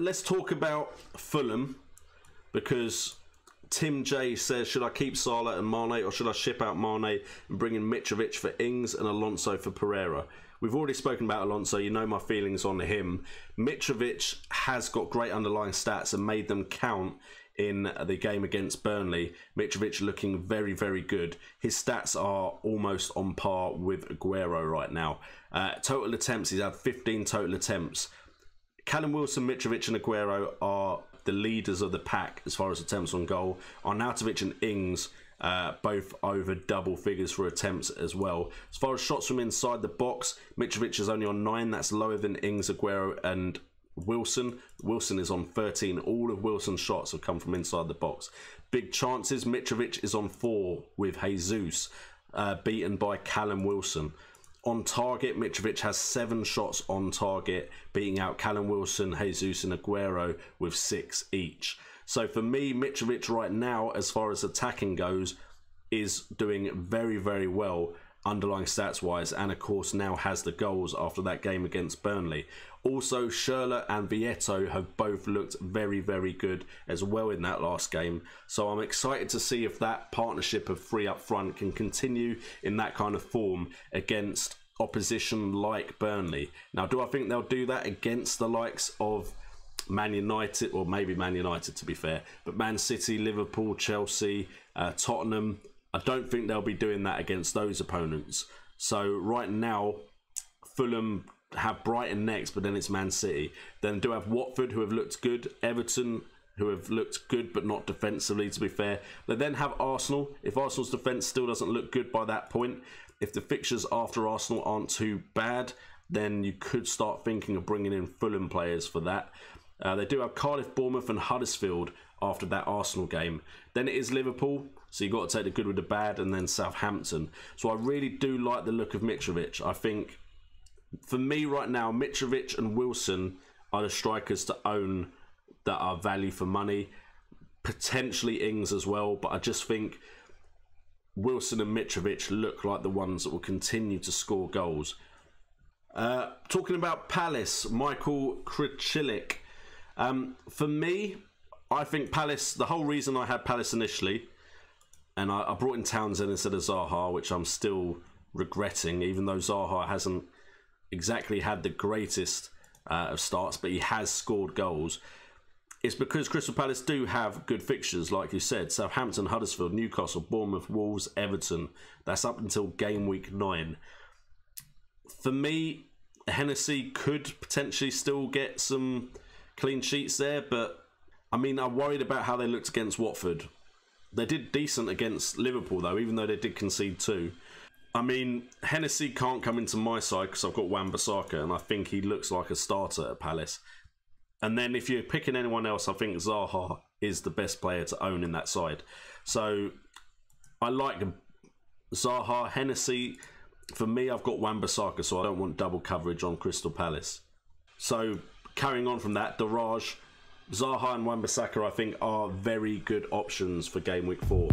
let's talk about Fulham, because Tim J says, should I keep Salah and Mane, or should I ship out Mane and bring in Mitrovic for Ings and Alonso for Pereira? We've already spoken about Alonso. You know my feelings on him. Mitrovic has got great underlying stats and made them count in the game against Burnley. Mitrovic looking very, very good. His stats are almost on par with Aguero right now. Total attempts, he's had 15 total attempts. Callum Wilson, Mitrovic and Aguero are the leaders of the pack as far as attempts on goal. Arnautovic and Ings both over double figures for attempts as well. As far as shots from inside the box, Mitrovic is only on 9. That's lower than Ings, Aguero and Wilson. Wilson is on 13. All of Wilson's shots have come from inside the box. Big chances, Mitrovic is on 4 with Jesus, beaten by Callum Wilson. On target, Mitrovic has 7 shots on target, beating out Callum Wilson, Jesus and Aguero with 6 each. So for me, Mitrovic right now, as far as attacking goes, is doing very, very well underlying stats wise, and of course now has the goals after that game against Burnley. Also, Schürrle and Vieto have both looked very, very good as well in that last game. So I'm excited to see if that partnership of 3 up front can continue in that kind of form against opposition like Burnley. Now, do I think they'll do that against the likes of Man United, or maybe Man United to be fair, but Man City, Liverpool, Chelsea, Tottenham? I don't think they'll be doing that against those opponents. So right now, Fulham have Brighton next, but then it's Man City. Then do have Watford, who have looked good. Everton, who have looked good, but not defensively, to be fair. They then have Arsenal. If Arsenal's defence still doesn't look good by that point, if the fixtures after Arsenal aren't too bad, then you could start thinking of bringing in Fulham players for that. They do have Cardiff, Bournemouth and Huddersfield after that Arsenal game. Then it is Liverpool, so you've got to take the good with the bad, and then Southampton. So I really do like the look of Mitrovic. I think, for me right now, Mitrovic and Wilson are the strikers to own that are value for money. Potentially Ings as well, but I just think Wilson and Mitrovic look like the ones that will continue to score goals. Talking about Palace, Michael Krichilik. For me, I think Palace, the whole reason I had Palace initially, and I brought in Townsend instead of Zaha, which I'm still regretting, even though Zaha hasn't exactly had the greatest of starts, but he has scored goals. It's because Crystal Palace do have good fixtures, like you said. Southampton, Huddersfield, Newcastle, Bournemouth, Wolves, Everton. That's up until game week 9. For me, Hennessy could potentially still get some clean sheets there, but I mean, I'm worried about how they looked against Watford. They did decent against Liverpool, though, even though they did concede 2. I mean, Hennessy can't come into my side because I've got Wan-Bissaka, and I think he looks like a starter at Palace. And then if you're picking anyone else, I think Zaha is the best player to own in that side. So I like Zaha. Hennessy, for me, I've got Wan-Bissaka, so I don't want double coverage on Crystal Palace. So carrying on from that, Daraj, Zaha and Wan-Bissaka, I think, are very good options for game week 4.